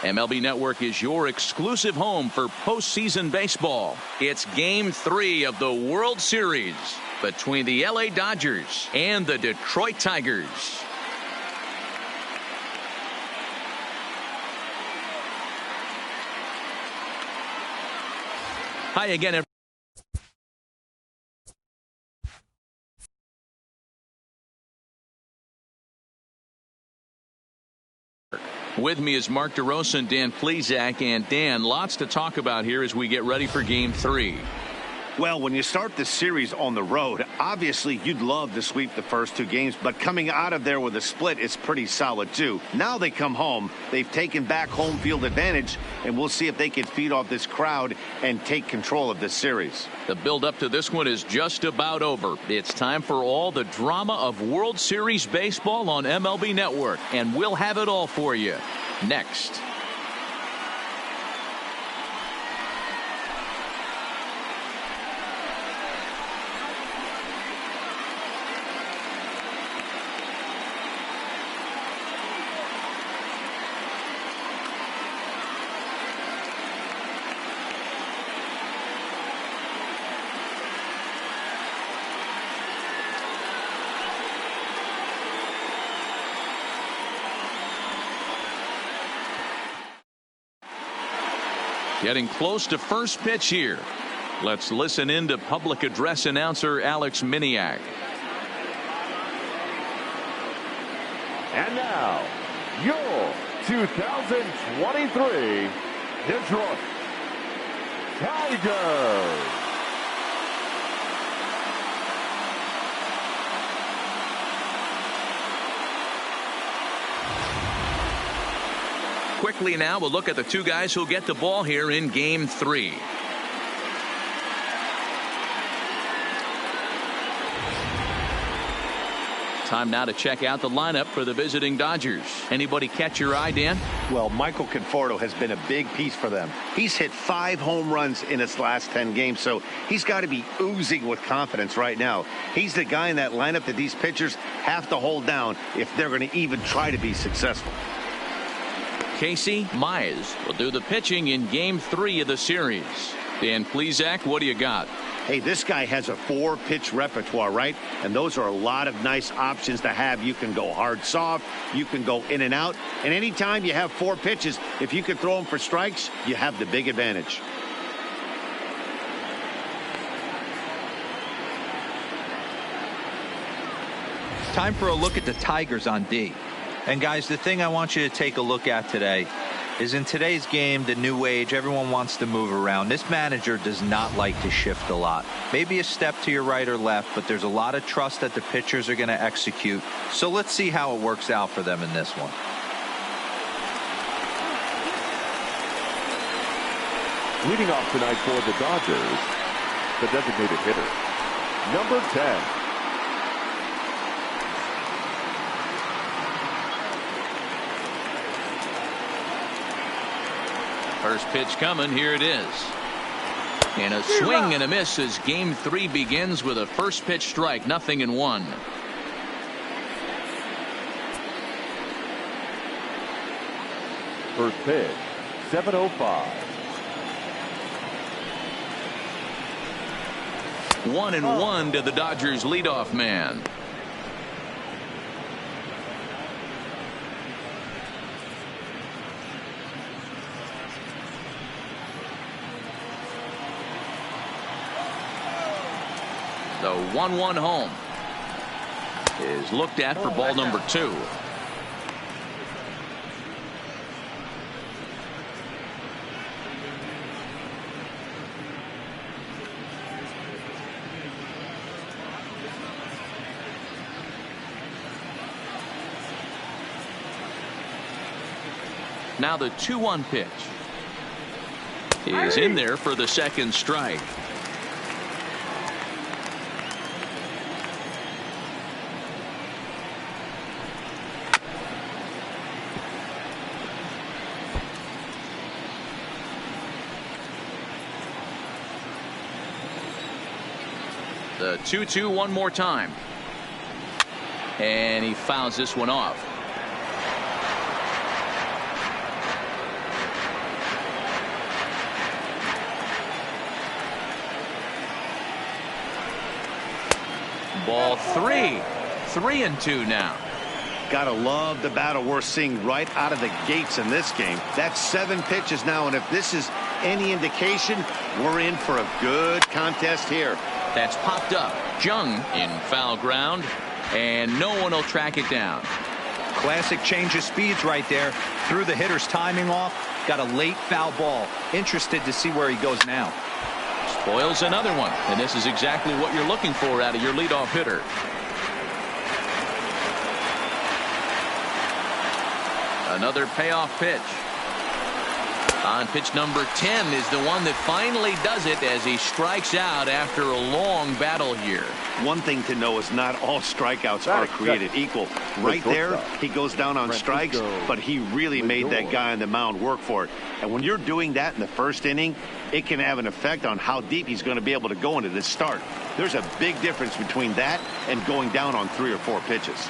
MLB Network is your exclusive home for postseason baseball. It's Game 3 of the World Series between the LA Dodgers and the Detroit Tigers. Hi again, everyone. With me is Mark DeRosa and Dan Plesac. And Dan, lots to talk about here as we get ready for Game 3. Well, when you start this series on the road, obviously you'd love to sweep the first 2 games, but coming out of there with a split is pretty solid too. Now they come home, they've taken back home field advantage, and we'll see if they can feed off this crowd and take control of this series. The build up to this one is just about over. It's time for all the drama of World Series baseball on MLB Network, and we'll have it all for you next. Getting close to first pitch here. Let's listen in to public address announcer Alex Miniak. And now, your 2023 Detroit Tigers. Quickly now, we'll look at the 2 guys who'll get the ball here in Game 3. Time now to check out the lineup for the visiting Dodgers. Anybody catch your eye, Dan? Well, Michael Conforto has been a big piece for them. He's hit 5 home runs in his last 10 games, so he's got to be oozing with confidence right now. He's the guy in that lineup that these pitchers have to hold down if they're going to even try to be successful. Casey Mize will do the pitching in Game 3 of the series. Dan Plesac, what do you got? Hey, this guy has a 4-pitch repertoire, right? And those are a lot of nice options to have. You can go hard, soft. You can go in and out. And anytime you have 4 pitches, if you can throw them for strikes, you have the big advantage. Time for a look at the Tigers on D. And guys, the thing I want you to take a look at today is in today's game, the new age, everyone wants to move around. This manager does not like to shift a lot. Maybe a step to your right or left, but there's a lot of trust that the pitchers are going to execute. So let's see how it works out for them in this one. Leading off tonight for the Dodgers, the designated hitter, number 10. First pitch coming. Here it is. And a swing and a miss as Game 3 begins with a first pitch strike. 0-1. First pitch, 7:05. 1-1 to the Dodgers leadoff man. The 1-1 home is looked at for ball number 2. Now the 2-1 pitch is in there for the second strike. The 2-2 one more time. And he fouls this one off. Ball 3. 3-2 now. Gotta love the battle we're seeing right out of the gates in this game. That's 7 pitches now, and if this is any indication, we're in for a good contest here. That's popped up. Jung in foul ground, and no one will track it down. Classic change of speeds right there. Threw the hitter's timing off. Got a late foul ball. Interested to see where he goes now. Spoils another one, and this is exactly what you're looking for out of your leadoff hitter. Another payoff pitch. On pitch number 10 is the one that finally does it as he strikes out after a long battle here. One thing to know is not all strikeouts are created equal. Right there, he goes down on strikes, but he really made that guy on the mound work for it. And when you're doing that in the first inning, it can have an effect on how deep he's going to be able to go into this start. There's a big difference between that and going down on 3 or 4 pitches.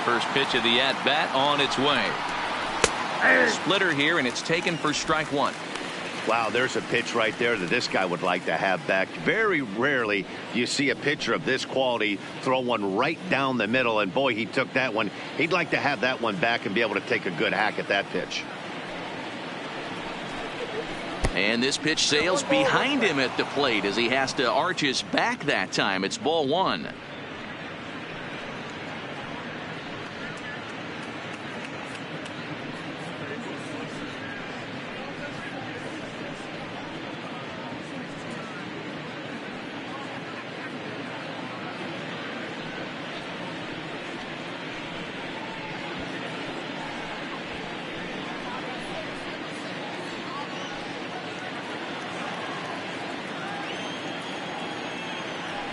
First pitch of the at-bat on its way. Splitter here, and it's taken for strike 1. Wow, there's a pitch right there that this guy would like to have back. Very rarely do you see a pitcher of this quality throw one right down the middle, and boy, he took that one. He'd like to have that one back and be able to take a good hack at that pitch. And this pitch sails behind him at the plate as he has to arch his back that time. It's ball 1.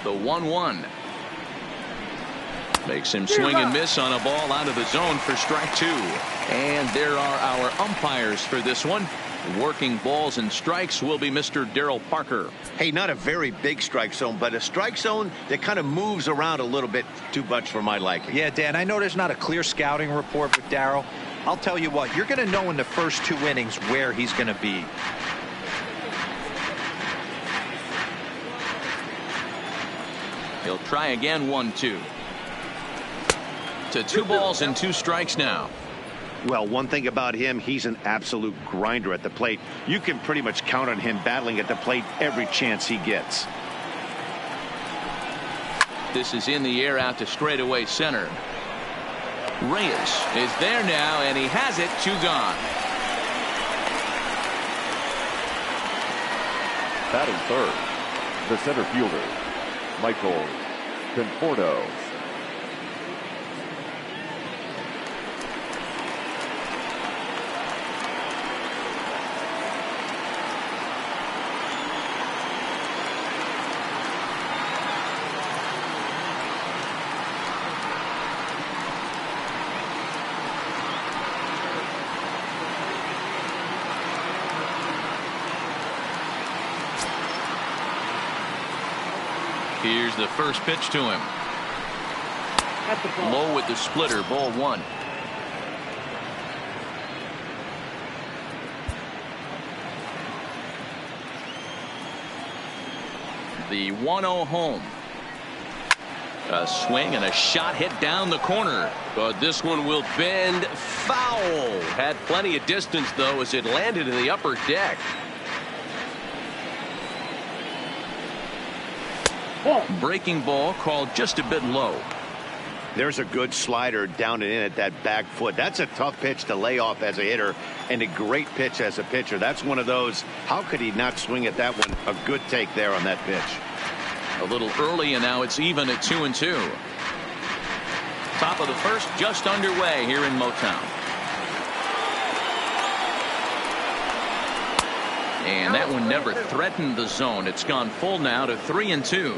The 1-1 makes him swing and miss on a ball out of the zone for strike 2. And there are our umpires for this one. Working balls and strikes will be Mr. Darryl Parker. Hey, not a very big strike zone, but a strike zone that kind of moves around a little bit too much for my liking. Yeah, Dan, I know there's not a clear scouting report with Darryl. I'll tell you what, you're going to know in the first 2 innings where he's going to be. He'll try again. 1-2 to 2 balls and 2 strikes now. Well, one thing about him, he's an absolute grinder at the plate. You can pretty much count on him battling at the plate every chance he gets. This is in the air out to straightaway center. Reyes is there now, and he has it. 2 gone. Batting third, the center fielder, Michael Conforto. Here's the first pitch to him. Low with the splitter. Ball 1. The 1-0 home. A swing and a shot hit down the corner, but this one will bend foul. Had plenty of distance though as it landed in the upper deck. Breaking ball called just a bit low. There's a good slider down and in at that back foot. That's a tough pitch to lay off as a hitter, and a great pitch as a pitcher. That's one of those, how could he not swing at that one? A good take there on that pitch. A little early, and now it's even at 2-2. Top of the first just underway here in Motown. And that one never threatened the zone. It's gone full now to 3-2.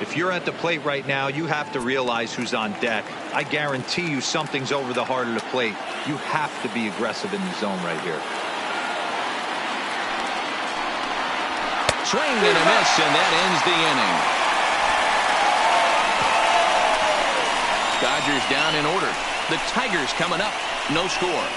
If you're at the plate right now, you have to realize who's on deck. I guarantee you something's over the heart of the plate. You have to be aggressive in the zone right here. Swing and a miss, and that ends the inning. Dodgers down in order. The Tigers coming up. No score.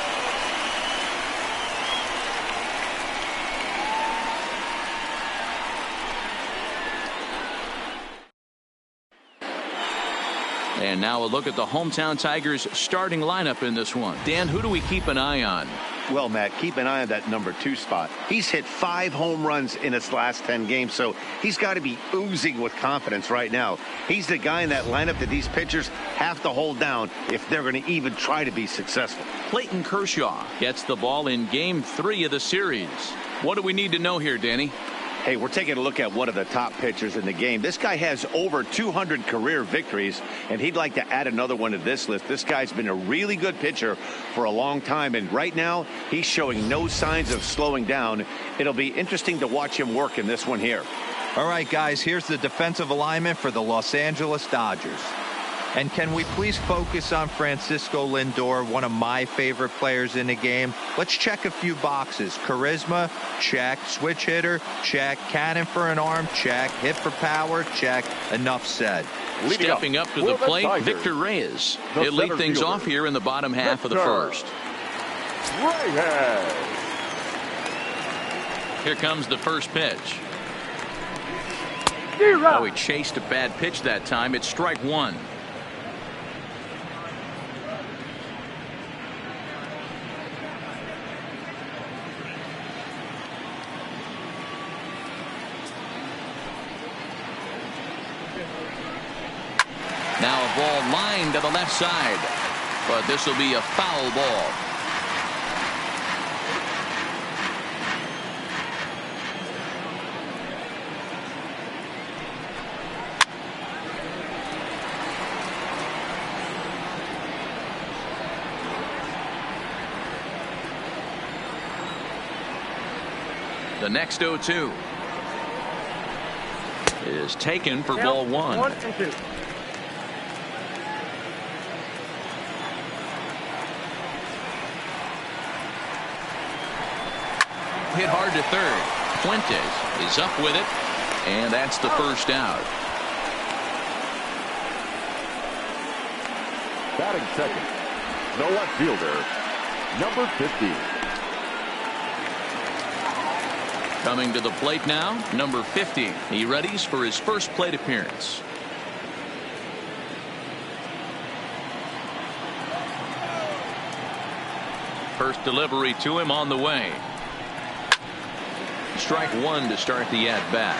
And now a look at the hometown Tigers starting lineup in this one. Dan, who do we keep an eye on? Well, Matt, keep an eye on that number 2 spot. He's hit 5 home runs in his last 10 games, so he's got to be oozing with confidence right now. He's the guy in that lineup that these pitchers have to hold down if they're going to even try to be successful. Clayton Kershaw gets the ball in Game 3 of the series. What do we need to know here, Danny? Hey, we're taking a look at one of the top pitchers in the game. This guy has over 200 career victories, and he'd like to add another one to this list. This guy's been a really good pitcher for a long time, and right now he's showing no signs of slowing down. It'll be interesting to watch him work in this one here. All right, guys, here's the defensive alignment for the Los Angeles Dodgers. And can we please focus on Francisco Lindor, one of my favorite players in the game? Let's check a few boxes. Charisma, check. Switch hitter, check. Cannon for an arm, check. Hit for power, check. Enough said. Stepping up to the plate, Victor Reyes. He'll lead things off here in the bottom half of the first. Here comes the first pitch. Oh, he chased a bad pitch that time. It's strike one. Now a ball lined to the left side, but this will be a foul ball. The next 0-2 is taken for ball one. Hit hard to third. Fuentes is up with it, and that's the first out. Batting second, no left fielder, number 50. Coming to the plate now, number 50. He readies for his first plate appearance. First delivery to him on the way. Strike one to start the at-bat.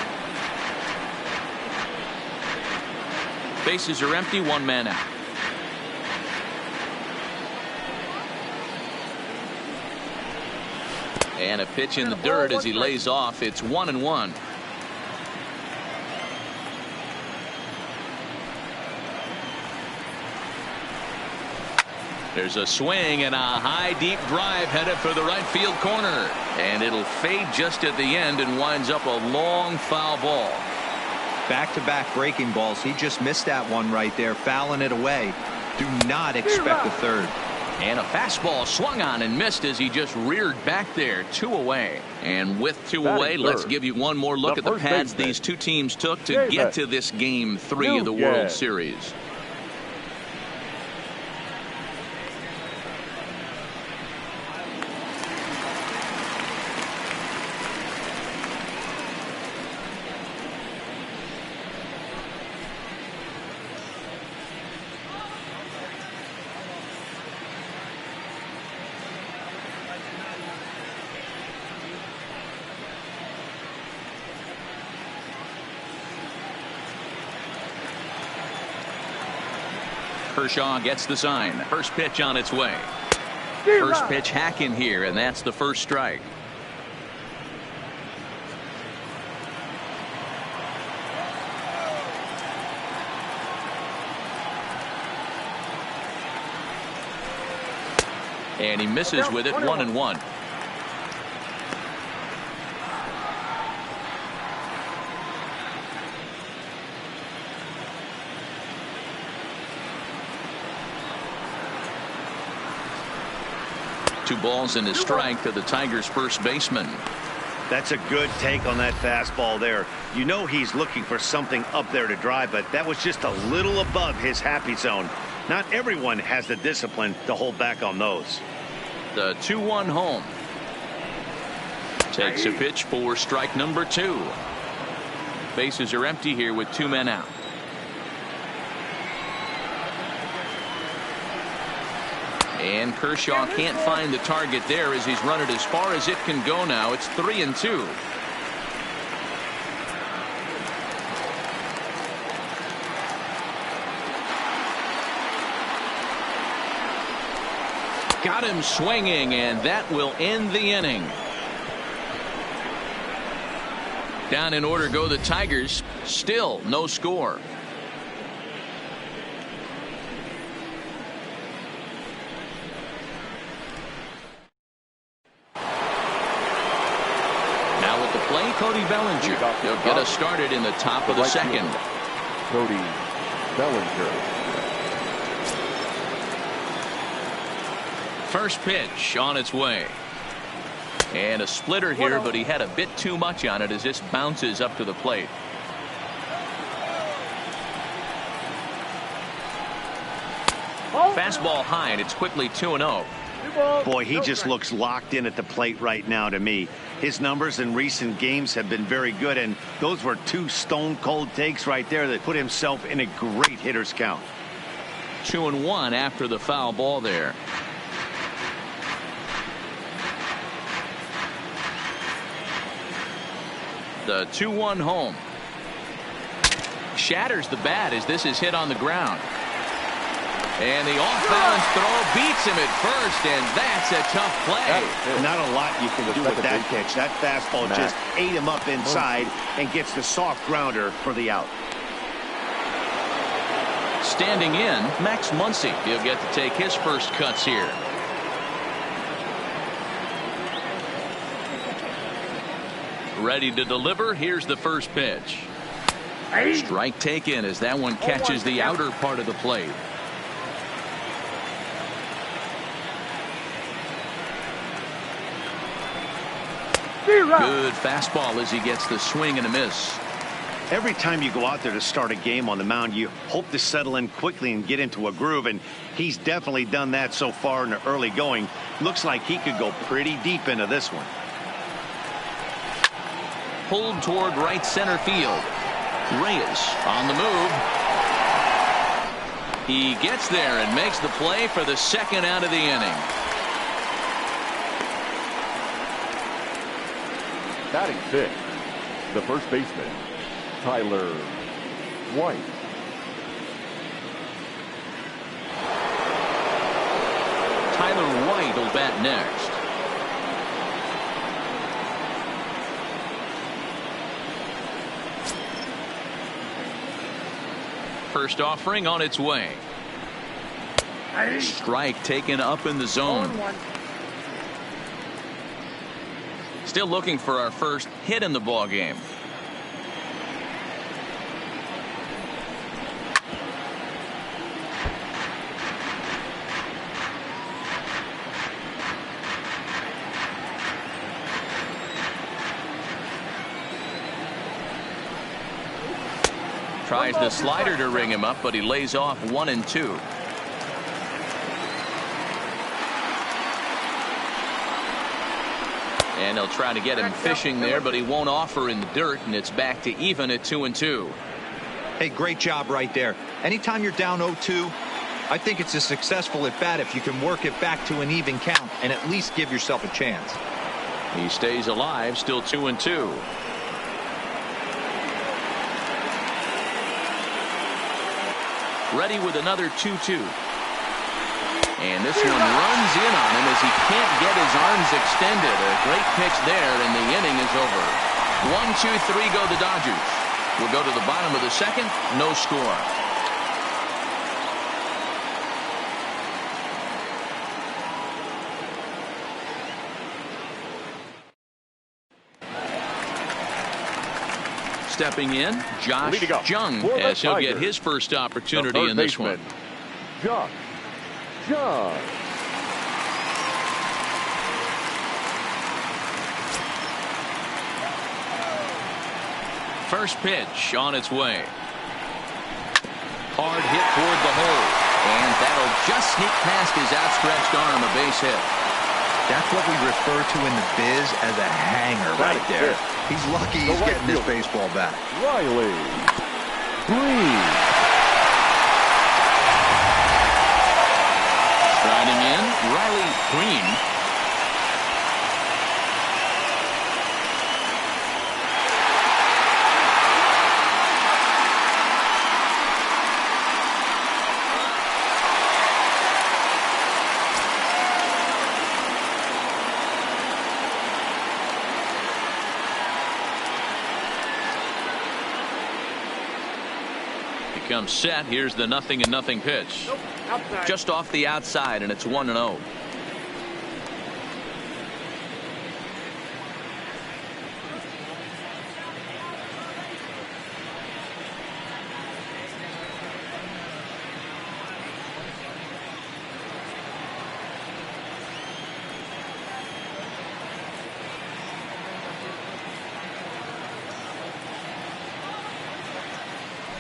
Bases are empty, one man out. And a pitch in the dirt as he lays off. It's 1-1. There's a swing and a high deep drive headed for the right field corner, and it'll fade just at the end and winds up a long foul ball. Back-to-back breaking balls. He just missed that one right there, fouling it away. Do not expect a third. And a fastball swung on and missed as he just reared back there. 2 away. And with 2 away, let's give you one more look at the pads these two teams took to get to this Game 3 of the World Series. Kershaw gets the sign. First pitch on its way. First pitch hack in here, and that's the first strike. And he misses with it. 1-1. Two balls and a strike to the Tigers' first baseman. That's a good take on that fastball there. You know he's looking for something up there to drive, but that was just a little above his happy zone. Not everyone has the discipline to hold back on those. The 2-1 home. Takes a pitch for strike number 2. Bases are empty here with 2 men out. And Kershaw can't find the target there as he's run it as far as it can go now. It's 3-2. Got him swinging, and that will end the inning. Down in order go the Tigers. Still no score. Now with the play, Cody Bellinger. He'll get us started in the top of the second. Cody Bellinger. First pitch on its way. And a splitter here, but he had a bit too much on it as this bounces up to the plate. Fastball high, and it's quickly 2-0. Boy, he just looks locked in at the plate right now to me. His numbers in recent games have been very good, and those were 2 stone-cold takes right there that put himself in a great hitter's count. 2-1 after the foul ball there. The 2-1 home. Shatters the bat as this is hit on the ground. And the off-balance throw beats him at first, and that's a tough play. Not a lot you can do with that pitch. That fastball just ate him up inside and gets the soft grounder for the out. Standing in, Max Muncy. He'll get to take his first cuts here. Ready to deliver. Here's the first pitch. Strike taken as that one catches the outer part of the plate. Good fastball as he gets the swing and a miss. Every time you go out there to start a game on the mound, you hope to settle in quickly and get into a groove, and he's definitely done that so far in the early going. Looks like he could go pretty deep into this one. Pulled toward right center field. Reyes on the move. He gets there and makes the play for the second out of the inning. Batting 6, the first baseman, Tyler White. Tyler White will bat next. First offering on its way. Strike taken up in the zone. Still looking for our first hit in the ball game. Tries the slider to ring him up, but he lays off 1-2. And he'll try to get him fishing there, but he won't offer in the dirt, and it's back to even at 2-2. Hey, great job right there. Anytime you're down 0-2, I think it's a successful at bat if you can work it back to an even count and at least give yourself a chance. He stays alive, still 2-2. Ready with another 2-2. And this one runs in on him as he can't get his arms extended. A great pitch there, and the inning is over. 1-2-3 go the Dodgers. We'll go to the bottom of the second. No score. Stepping in, Josh Jung, as he'll get his first opportunity in this one. Josh Jung. First pitch on its way. Hard hit toward the hole. And that'll just sneak past his outstretched arm, a base hit. That's what we refer to in the biz as a hanger right there. He's lucky he's getting this baseball back. Riley Green. Striding in, Riley Green. Comes set. Here's the 0-0 pitch. Just off the outside, and it's 1-0.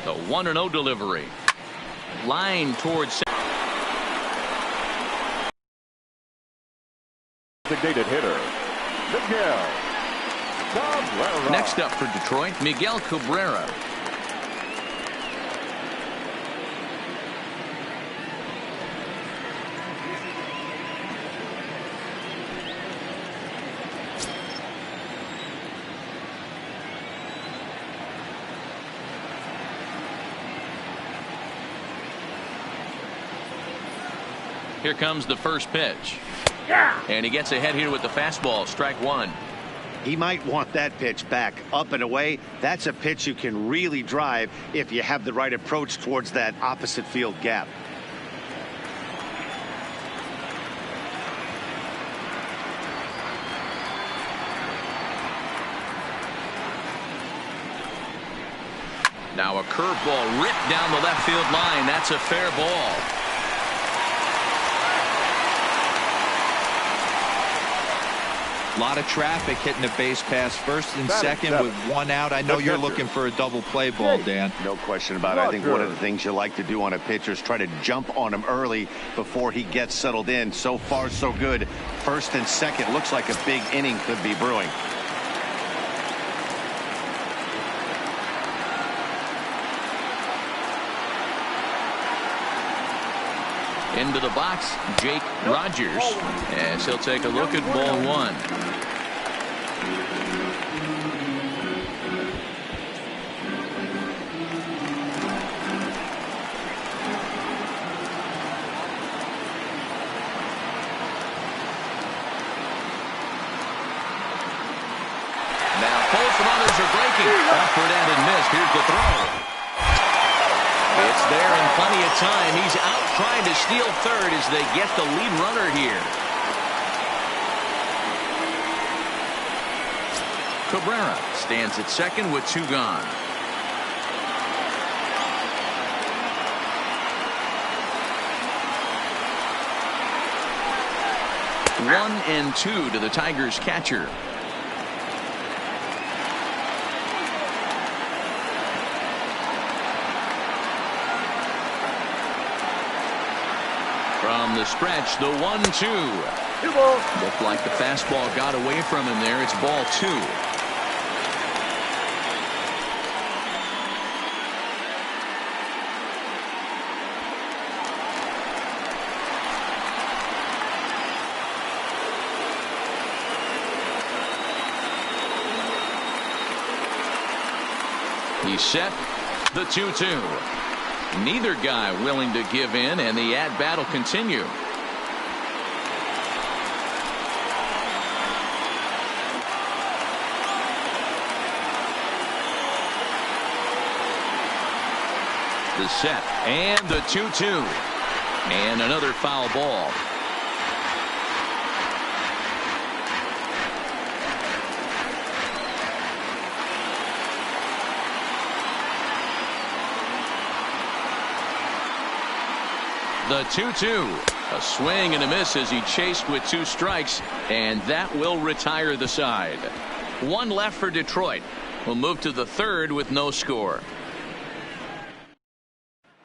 The 1-0 delivery. Line towards Designated hitter, Miguel Cabrera. Next up for Detroit, Miguel Cabrera. Here comes the first pitch. And he gets ahead here with the fastball. Strike one. He might want that pitch back up and away. That's a pitch you can really drive if you have the right approach towards that opposite field gap. Now a curveball ripped down the left field line. That's a fair ball. A lot of traffic hitting the base pass first and second with one out. I know you're looking for a double play ball, Dan. No question about it. I think one of the things you like to do on a pitcher is try to jump on him early before he gets settled in. So far, so good. First and second. Looks like a big inning could be brewing. Into the box, Jake Rogers, as he'll take a look at ball one. Now both runners are breaking. Upward and missed. Here's the throw. It's there in plenty of time. He's out trying to steal third as they get the lead runner here. Cabrera stands at second with two gone. One and two to the Tigers catcher. From the stretch, the 1-2. Looked like the fastball got away from him there. It's ball two. He's set. The 2-2. Neither guy willing to give in, and the at-bat will continue. The set and the 2-2. And another foul ball. The 2-2. A swing and a miss as he chased with two strikes, and that will retire the side. One left for Detroit. We'll move to the third with no score.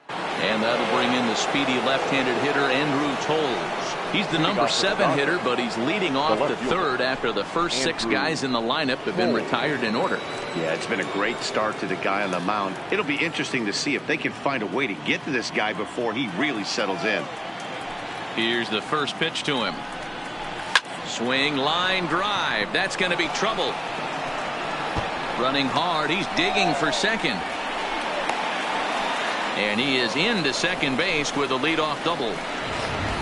And And that'll bring in the speedy left-handed hitter Andrew Toles. He's the number 7 hitter, but he's leading off the third after the first 6 guys in the lineup have been retired in order. Yeah, it's been a great start to the guy on the mound. It'll be interesting to see if they can find a way to get to this guy before he really settles in. Here's the first pitch to him. Swing, line drive. That's going to be trouble. Running hard. He's digging for second. And he is into second base with a leadoff double.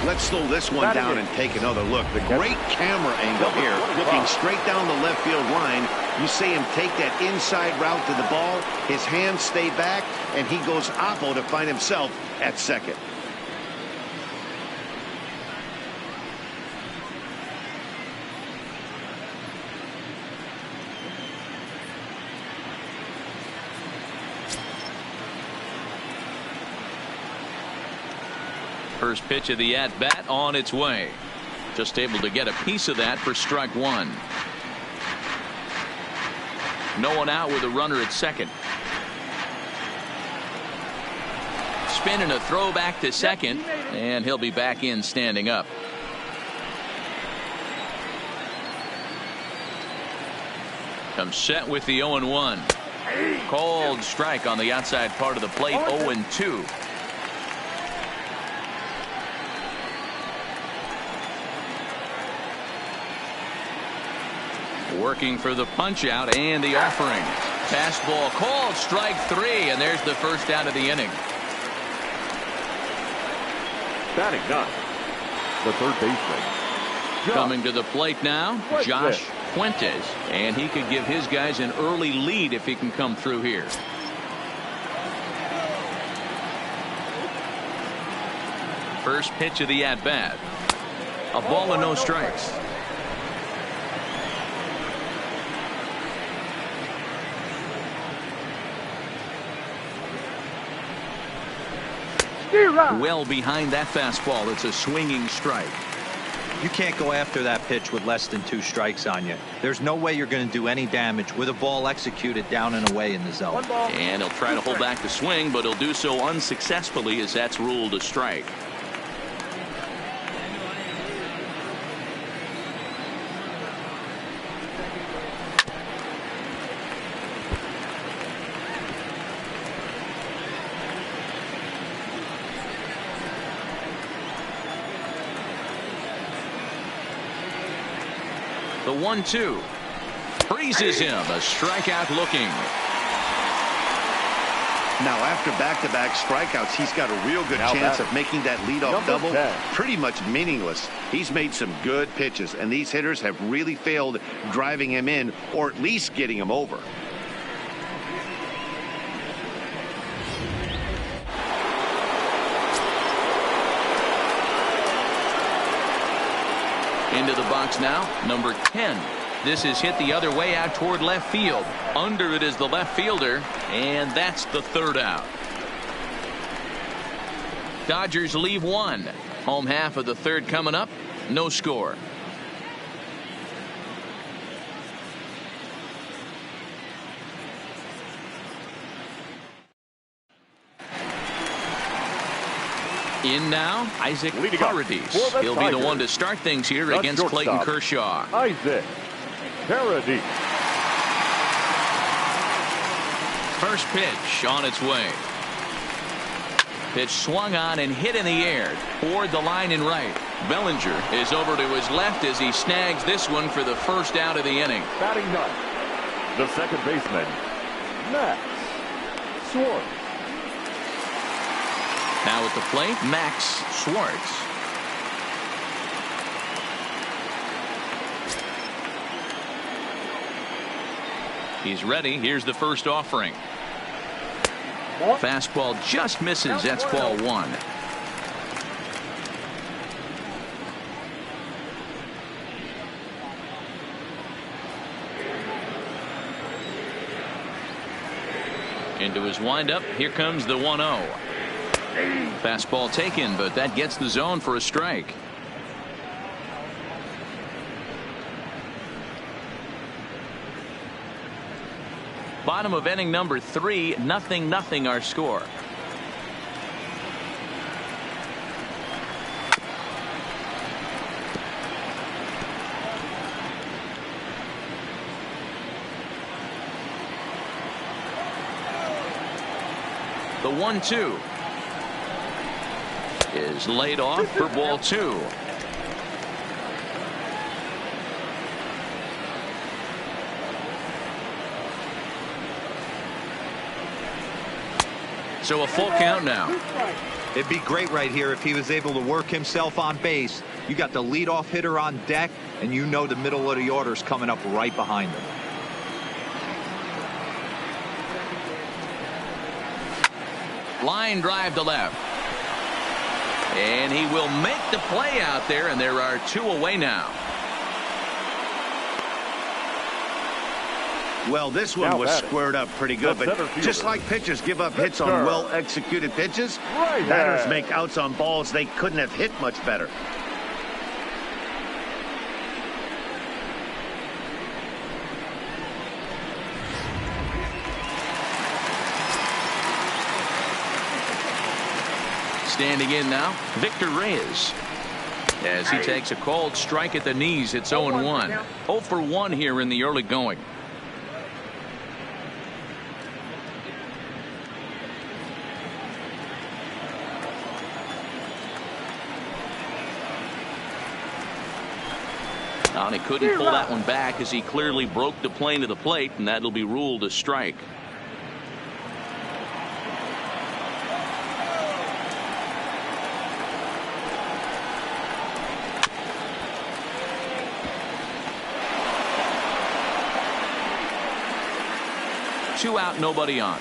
Let's slow this one down and take another look. The great camera angle here, looking straight down the left field line. You see him take that inside route to the ball. His hands stay back, and he goes oppo to find himself at second. First pitch of the at-bat on its way. Just able to get a piece of that for strike one. No one out with a runner at second. Spin and a throw back to second, and he'll be back in standing up. Comes set with the 0-1. Called strike on the outside part of the plate. 0-2. Working for the punch out and the offering. Fastball called strike 3, and there's the first out of the inning. Batting 9, the third baseman. Coming to the plate now, Josh Fuentes, and he could give his guys an early lead if he can come through here. First pitch of the at-bat. A ball and no strikes. Well behind that fastball. It's a swinging strike. You can't go after that pitch with less than 2 strikes on you. There's no way you're going to do any damage with a ball executed down and away in the zone. And he'll try to hold back the swing, but he'll do so unsuccessfully as that's ruled a strike. The 1-2 freezes him. A strikeout looking. Now, after back-to-back strikeouts, he's got a real good chance of making that leadoff double pretty much meaningless. He's made some good pitches, and these hitters have really failed driving him in or at least getting him over. Into the box now, number 10. This is hit the other way out toward left field. Under it is the left fielder, and that's the third out. Dodgers leave one. Home half of the third coming up. No score. In now, Isaac Paradis. He'll be the one to start things here against Clayton Kershaw. Isaac Paradis. First pitch on its way. Pitch swung on and hit in the air toward the line and right. Bellinger is over to his left as he snags this one for the first out of the inning. Batting 9, the second baseman, Max Schwartz. Now at the plate, Max Schwartz. He's ready. Here's the first offering. Fastball just misses. That's ball 1. Into his windup. Here comes the 1-0. Fastball taken, but that gets the zone for a strike. Bottom of inning number 3, 0-0 our score. The 1-2 is laid off for ball 2. So a full count now. It'd be great right here if he was able to work himself on base. You got the leadoff hitter on deck, and you know the middle of the order's coming up right behind him. Line drive to left. And he will make the play out there, and there are 2 away now. Well, this one was squared up pretty good, but just like pitchers give up hits on well-executed pitches, batters make outs on balls they couldn't have hit much better. Standing in now, Victor Reyes. As he takes a called strike at the knees, it's 0-1. 0 for 1 here in the early going. Oh, and he couldn't pull that one back as he clearly broke the plane of the plate, and that'll be ruled a strike. Two out, nobody on.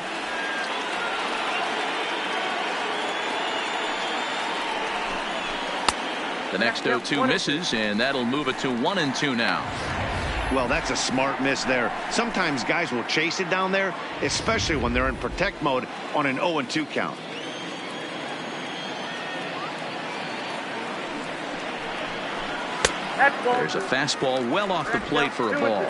The next 0-2 misses, and that'll move it to 1-2 now. Well, that's a smart miss there. Sometimes guys will chase it down there, especially when they're in protect mode on an 0-2 count. There's a fastball well off the plate for a ball.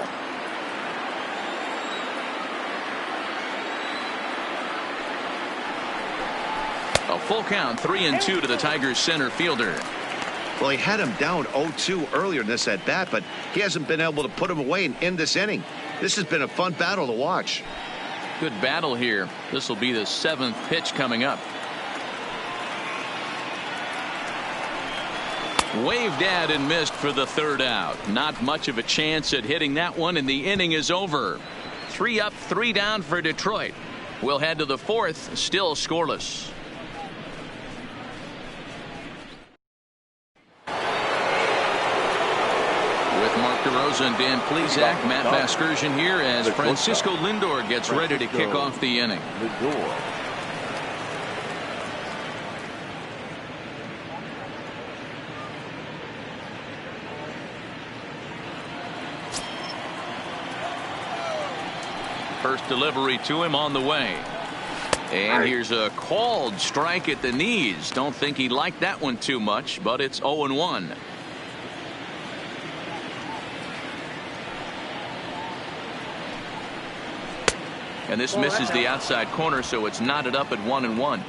A full count, 3-2 to the Tigers center fielder. Well, he had him down 0-2 earlier in this at bat, but he hasn't been able to put him away and end this inning. This has been a fun battle to watch. Good battle here. This will be the 7th pitch coming up. Waved at and missed for the 3rd out. Not much of a chance at hitting that one, and the inning is over. 3 up, 3 down for Detroit. We'll head to the 4th, still scoreless. DeRosa and Dan Plesac, Matt Vasgersian here as Francisco Lindor gets ready to kick off the inning. First delivery to him on the way. And here's a called strike at the knees. Don't think he liked that one too much, but it's 0-1. And this misses the outside corner, so it's knotted up at 1-1.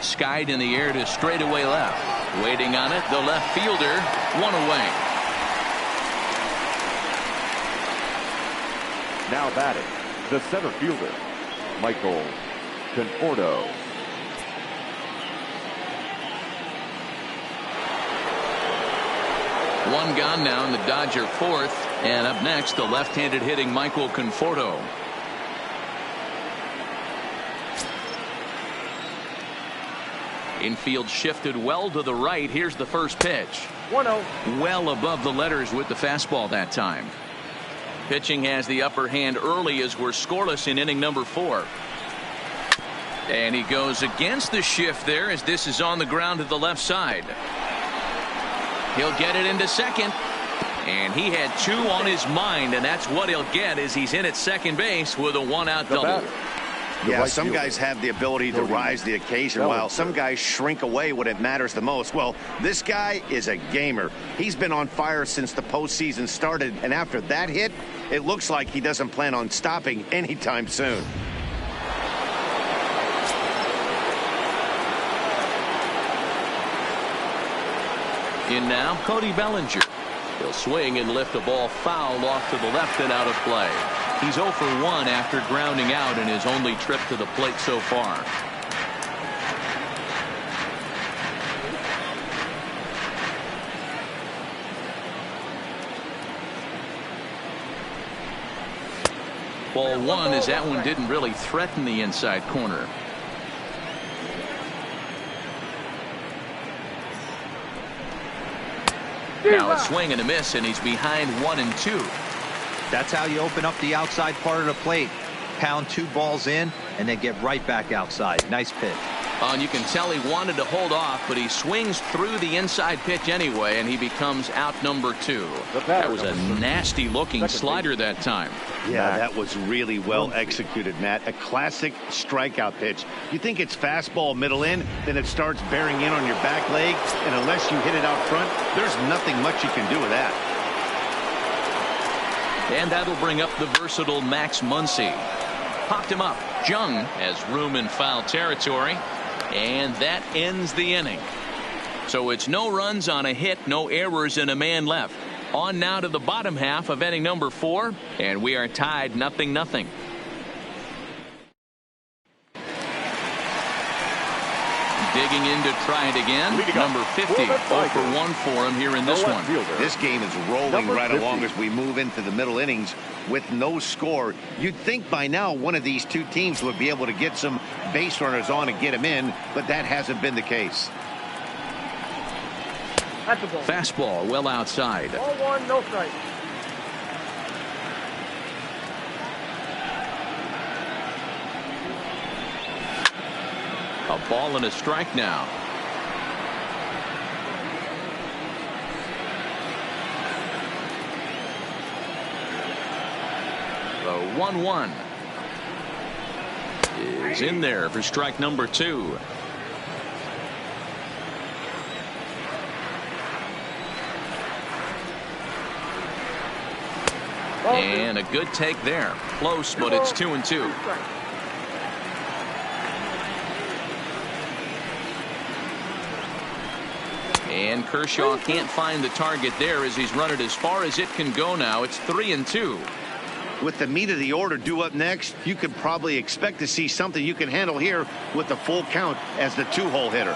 Skied in the air to straightaway left. Waiting on it, the left fielder, 1 away. Now batting, the center fielder, Michael Conforto. One gone now in the Dodger 4th, and up next the left-handed hitting Michael Conforto. Infield shifted well to the right. Here's the first pitch. 1-0. Well above the letters with the fastball that time. Pitching has the upper hand early as we're scoreless in inning number 4. And he goes against the shift there as this is on the ground to the left side. He'll get it into second. And he had 2 on his mind, and that's what he'll get as he's in at second base with a 1-out double. Yeah, some guys have the ability to rise the occasion while some guys shrink away when it matters the most. Well, this guy is a gamer. He's been on fire since the postseason started, and after that hit, it looks like he doesn't plan on stopping anytime soon. In now, Cody Bellinger. He'll swing and lift a ball foul off to the left and out of play. He's 0 for 1 after grounding out in his only trip to the plate so far. Ball 1 as that one didn't really threaten the inside corner. Now a swing and a miss, and he's behind 1-2. That's how you open up the outside part of the plate. Pound 2 balls in and then get right back outside. Nice pitch. And you can tell he wanted to hold off, but he swings through the inside pitch anyway, and he becomes out number 2. That was a nasty looking slider that time. Yeah, that was really well executed, Matt. A classic strikeout pitch. You think it's fastball middle in, then it starts bearing in on your back leg, and unless you hit it out front, there's nothing much you can do with that. And that'll bring up the versatile Max Muncy. Popped him up. Jung has room in foul territory. And that ends the inning. So it's no runs on a hit, no errors, and a man left. On now to the bottom half of inning number 4, and we are tied 0-0. Digging in to try it again. Number 50, 0 for 1 for him here in this one. This game is rolling right along as we move into the middle innings with no score. You'd think by now one of these two teams would be able to get some base runners on and get them in, but that hasn't been the case. Fastball well outside. 0-1, no strike. A ball and a strike now. The 1-1 is in there for strike number 2. And a good take there. Close, but it's 2-2. And Kershaw can't find the target there as he's run it as far as it can go now. It's 3-2. With the meat of the order due up next, you could probably expect to see something you can handle here with the full count as the 2-hole hitter.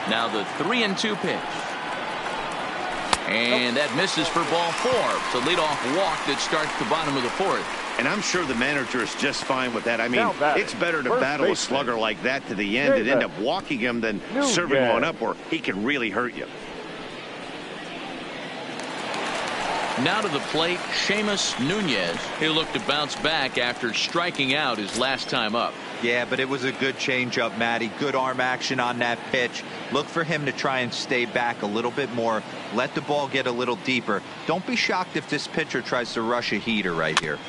Now the 3-2 pitch. And that misses for ball 4. It's a leadoff walk that starts the bottom of the 4th. And I'm sure the manager is just fine with that. I mean, it's better to battle a slugger like that to the end and end up walking him than serving one up, or he can really hurt you. Now to the plate, Seamus Nunez. He'll look to bounce back after striking out his last time up. Yeah, but it was a good changeup, Matty. Good arm action on that pitch. Look for him to try and stay back a little bit more. Let the ball get a little deeper. Don't be shocked if this pitcher tries to rush a heater right here.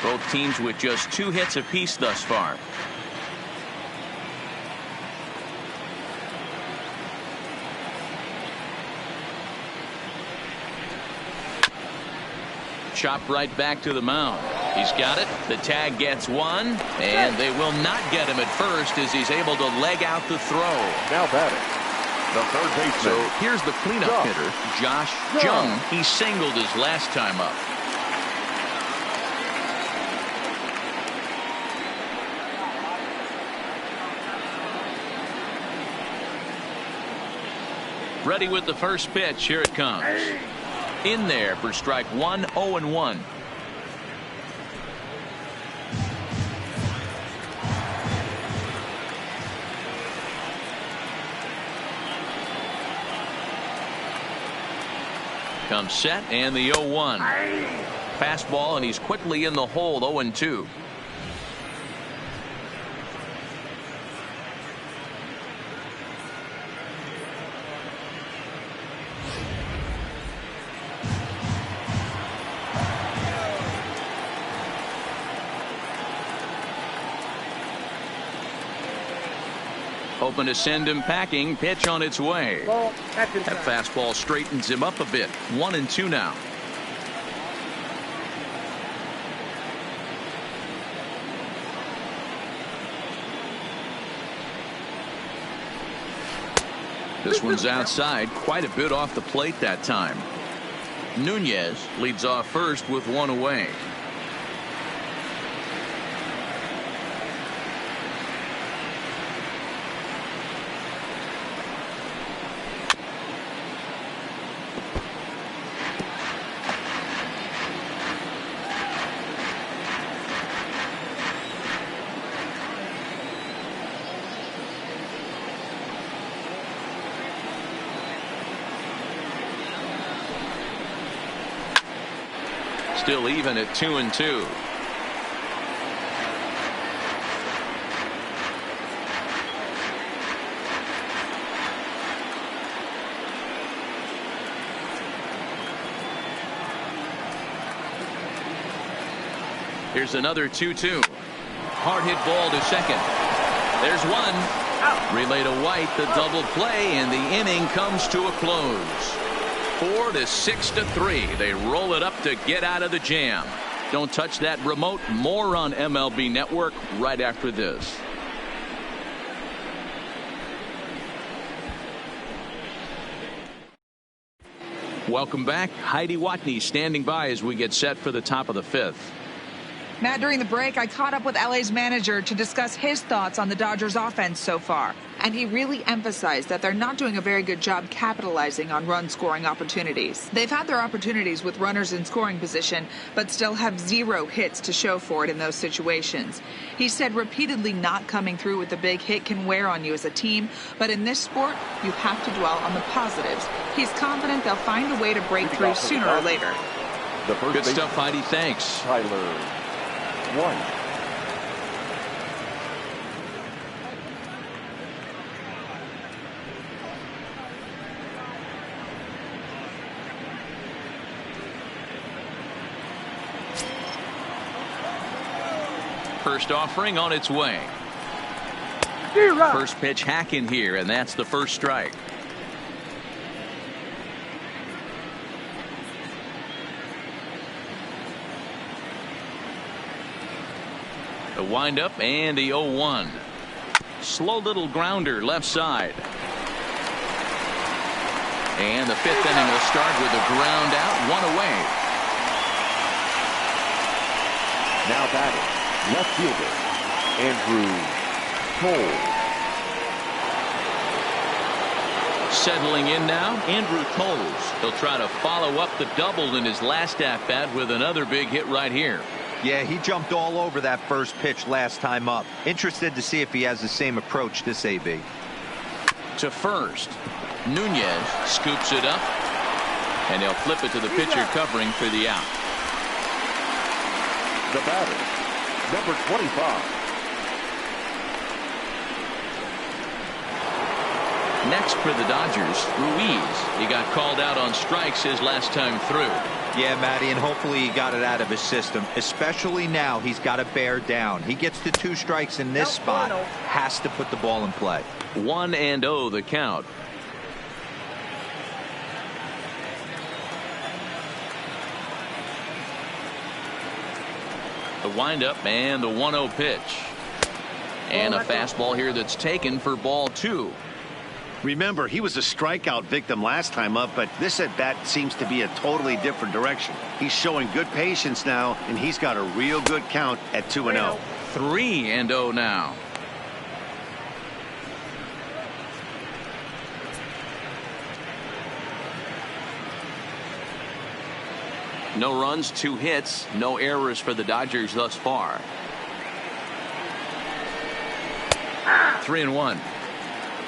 Both teams with just 2 hits apiece thus far. Chopped right back to the mound. He's got it. The tag gets 1, and they will not get him at first as he's able to leg out the throw. Now batting, the third baseman. So here's the cleanup hitter, Josh Jung. He singled his last time up. Ready with the first pitch. Here it comes. In there for strike 1, 0-1. Comes set and the 0-1. Fastball, and he's quickly in the hole. 0-2. Hoping to send him packing. Pitch on its way. That fastball straightens him up a bit. 1-2 now. This one's outside, quite a bit off the plate that time. Nunez leads off first with one away. Still even at 2-2. Here's another 2-2. Hard hit ball to second. There's one. Relay to White, the double play, and the inning comes to a close. 4-6-3. They roll it up to get out of the jam. Don't touch that remote. More on MLB Network right after this. Welcome back. Heidi Watney standing by as we get set for the top of the fifth. Matt, during the break, I caught up with LA's manager to discuss his thoughts on the Dodgers offense so far. And he really emphasized that they're not doing a very good job capitalizing on run-scoring opportunities. They've had their opportunities with runners in scoring position, but still have 0 hits to show for it in those situations. He said repeatedly not coming through with a big hit can wear on you as a team, but in this sport, you have to dwell on the positives. He's confident they'll find a way to break through sooner or later. Good stuff, Heidi. Thanks. Tyler White. First offering on its way. First pitch hack in here, and that's the first strike. The windup and the 0-1. Slow little grounder left side. And the fifth inning will start with a ground out, one away. Now batting, left fielder Andrew Cole. Settling in now, Andrew Toles. He'll try to follow up the double in his last at-bat with another big hit right here. Yeah, he jumped all over that first pitch last time up. Interested to see if he has the same approach this AB. To first. Nunez scoops it up, and he'll flip it to the pitcher covering for the out. The batter, number 25. Next for the Dodgers, Ruiz. He got called out on strikes his last time through. Yeah, Matty, and hopefully he got it out of his system. Especially now, he's got to bear down. He gets the 2 strikes in this spot. Has to put the ball in play. 1-0 the count. The windup and the 1-0 pitch. And a fastball here that's taken for ball 2. Remember, he was a strikeout victim last time up, but this at-bat seems to be a totally different direction. He's showing good patience now, and he's got a real good count at 2-0. 3-0 now. No runs, 2 hits, no errors for the Dodgers thus far. 3-1.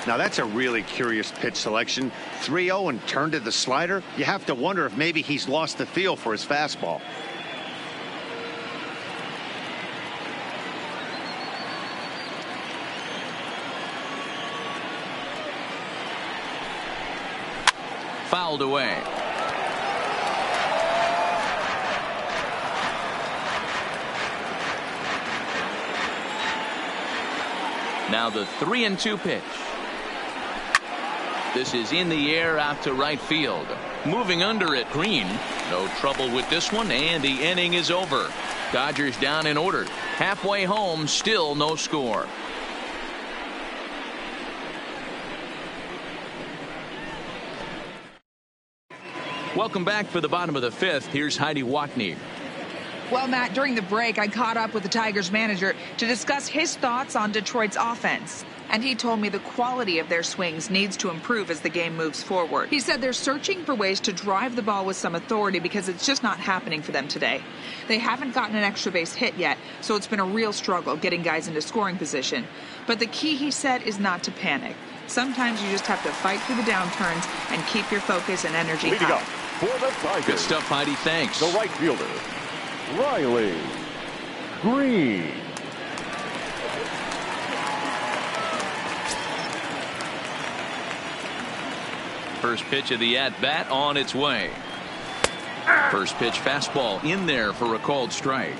Now that's a really curious pitch selection. 3-0 and turned to the slider. You have to wonder if maybe he's lost the feel for his fastball. Fouled away. Now the 3-2 pitch. This is in the air out to right field. Moving under it, Green. No trouble with this one, and the inning is over. Dodgers down in order. Halfway home, still no score. Welcome back for the bottom of the fifth. Here's Heidi Wackney. Well, Matt, during the break, I caught up with the Tigers manager to discuss his thoughts on Detroit's offense. And he told me the quality of their swings needs to improve as the game moves forward. He said they're searching for ways to drive the ball with some authority because it's just not happening for them today. They haven't gotten an extra base hit yet, so it's been a real struggle getting guys into scoring position. But the key, he said, is not to panic. Sometimes you just have to fight through the downturns and keep your focus and energy Leading high. up for the Tigers. Good stuff, Heidi. Thanks. The right fielder, Riley Green. First pitch of the at-bat on its way. First pitch fastball in there for a called strike.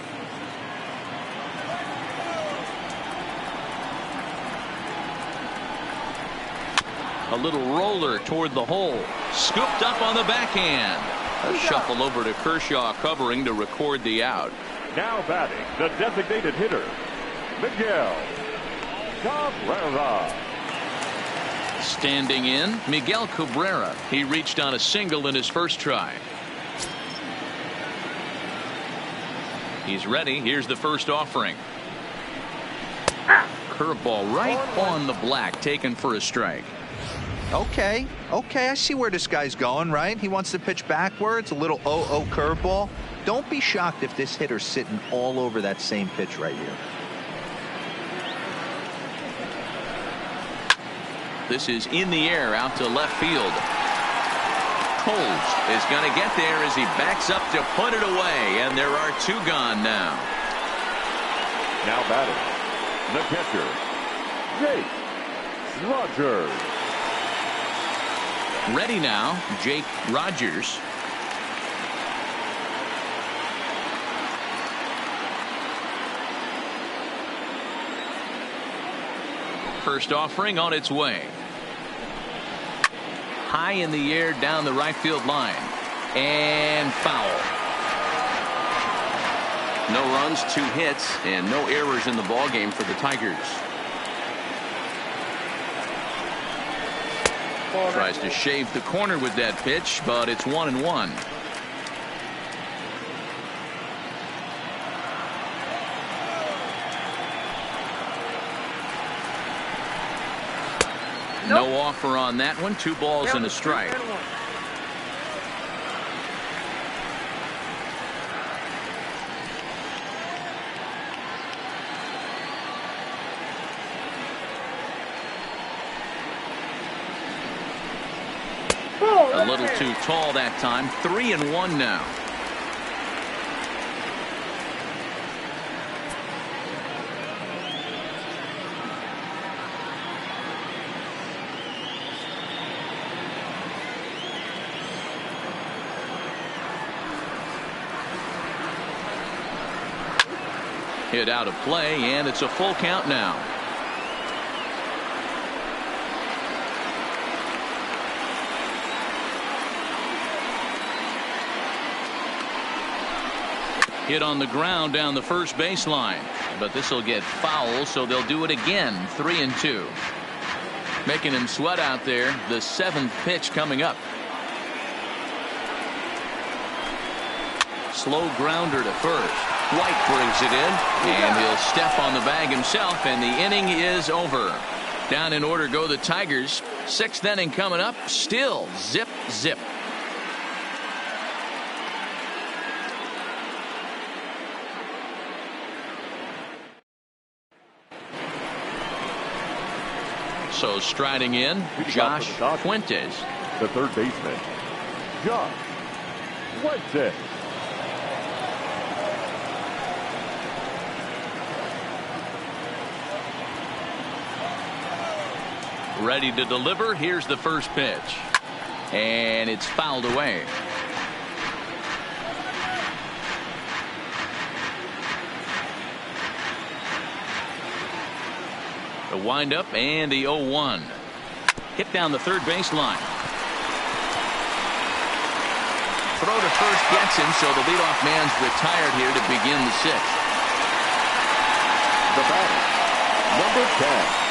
A little roller toward the hole. Scooped up on the backhand. A shuffle over to Kershaw covering to record the out. Now batting, the designated hitter, Miguel Cabrera. Standing in, Miguel Cabrera. He reached on a single in his first try. He's ready. Here's the first offering. Curveball right on the black, taken for a strike. Okay, I see where this guy's going, right? He wants to pitch backwards, a little 0-0 curveball. Don't be shocked if this hitter's sitting all over that same pitch right here. This is in the air out to left field. Coles is going to get there as he backs up to put it away, and there are two gone now. Now batting, the catcher, Jake Rogers. Ready now, Jake Rogers. First offering on its way. High in the air down the right field line. And foul. No runs, 2 hits, and no errors in the ballgame for the Tigers. Tries to shave the corner with that pitch, but it's 1-1. No offer on that one. 2 balls and a strike. A little too tall that time. 3-1 now. Hit out of play, and it's a full count now. Hit on the ground down the first baseline, but this will get foul, so they'll do it again. 3-2. Making him sweat out there. The 7th pitch coming up. Slow grounder to first. White brings it in, and he'll step on the bag himself, and the inning is over. Down in order go the Tigers. 6th inning coming up. Still zip, zip. So striding in, Josh Fuentes. The third baseman, Josh Fuentes. Ready to deliver. Here's the first pitch. And it's fouled away. The windup and the 0-1. Hit down the third baseline. Throw to first gets him, so the leadoff man's retired here to begin the 6th. The batter, number 10.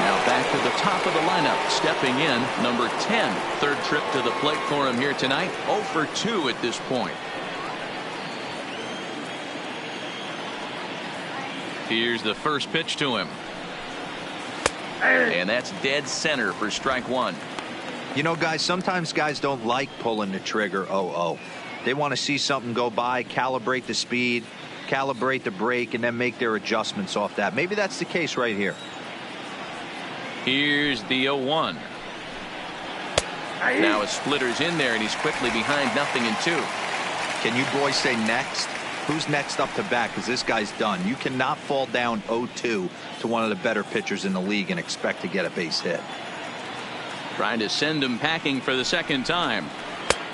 Now back top of the lineup. Stepping in, number 10. Third trip to the plate for him here tonight. 0 for 2 at this point. Here's the first pitch to him. And that's dead center for strike one. You know, guys, sometimes guys don't like pulling the trigger 0-0. They want to see something go by, calibrate the speed, calibrate the brake, and then make their adjustments off that. Maybe that's the case right here. Here's the 0-1. Now a splitter's in there, and he's quickly behind 0-2. Can you boys say next? Who's next up to bat? Because this guy's done. You cannot fall down 0-2 to one of the better pitchers in the league and expect to get a base hit. Trying to send him packing for the second time.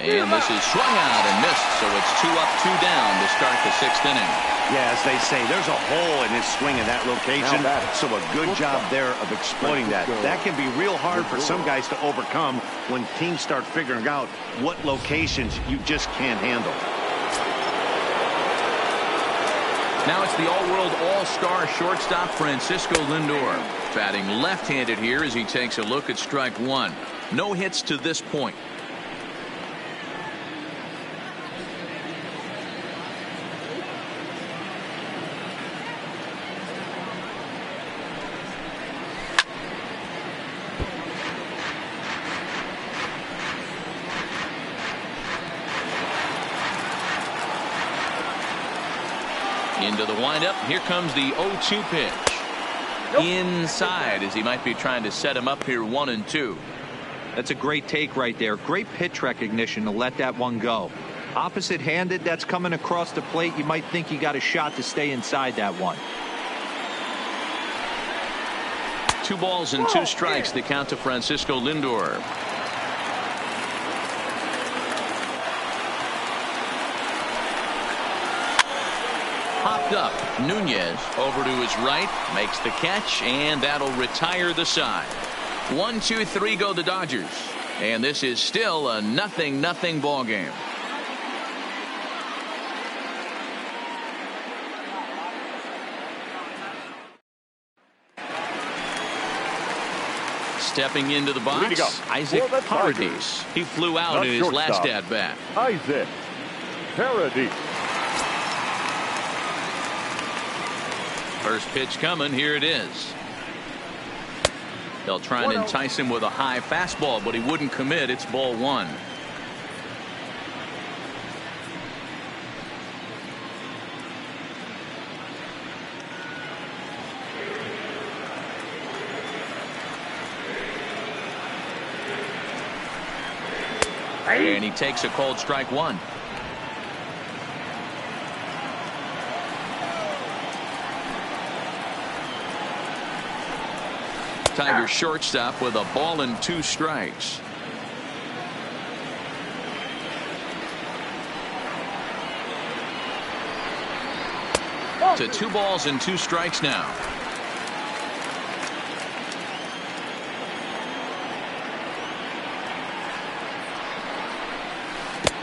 And this is swung out and missed, so it's 2 up, 2 down to start the 6th inning. Yeah, as they say, there's a hole in his swing in that location, so a good job there of exploiting that. That can be real hard for some guys to overcome when teams start figuring out what locations you just can't handle. Now it's the all-world all-star shortstop Francisco Lindor. Batting left-handed here as he takes a look at strike one. No hits to this point. Into the windup. Here comes the 0-2 pitch. Inside, as he might be trying to set him up here 1-2. That's a great take right there. Great pitch recognition to let that one go. Opposite handed, that's coming across the plate. You might think you got a shot to stay inside that one. 2 balls and 2 strikes. The count to Francisco Lindor. Popped up. Nunez over to his right, makes the catch, and that'll retire the side. 1-2-3 go the Dodgers, and this is still a 0-0 ball game. Stepping into the box, Isaac Paredes. He flew out in his last at bat. Isaac Paredes. First pitch coming. Here it is. They'll try and entice him with a high fastball, but he wouldn't commit. It's ball 1. And he takes a cold strike 1. Tiger shortstop with a ball and 2 strikes. To 2 balls and 2 strikes now.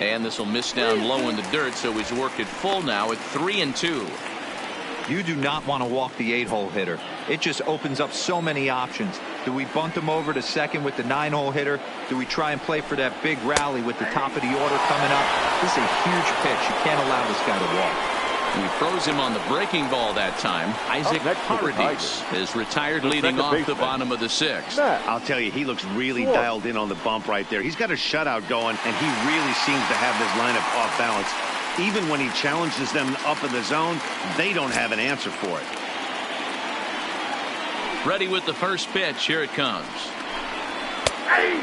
And this will miss down low in the dirt, so he's worked it full now at 3-2. You do not want to walk the 8-hole hitter. It just opens up so many options. Do we bunt him over to second with the 9-hole hitter? Do we try and play for that big rally with the top of the order coming up? This is a huge pitch. You can't allow this guy to walk. He froze him on the breaking ball that time. Isaac Paredes is retired leading off the bottom of the 6th. I'll tell you, he looks really dialed in on the bump right there. He's got a shutout going, and he really seems to have this lineup off balance. Even when he challenges them up in the zone, they don't have an answer for it. Ready with the first pitch. Here it comes.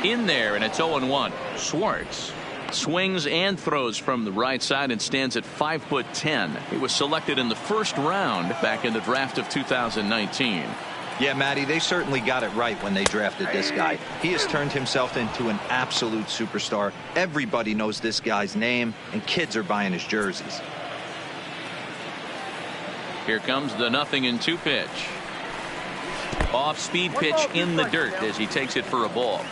In there, and it's 0-1. Schwartz swings and throws from the right side and stands at 5'10". He was selected in the first round back in the draft of 2019. Yeah, Matty, they certainly got it right when they drafted this guy. He has turned himself into an absolute superstar. Everybody knows this guy's name, and kids are buying his jerseys. Here comes the 0-2 pitch. Off-speed pitch in the dirt as he takes it for a ball.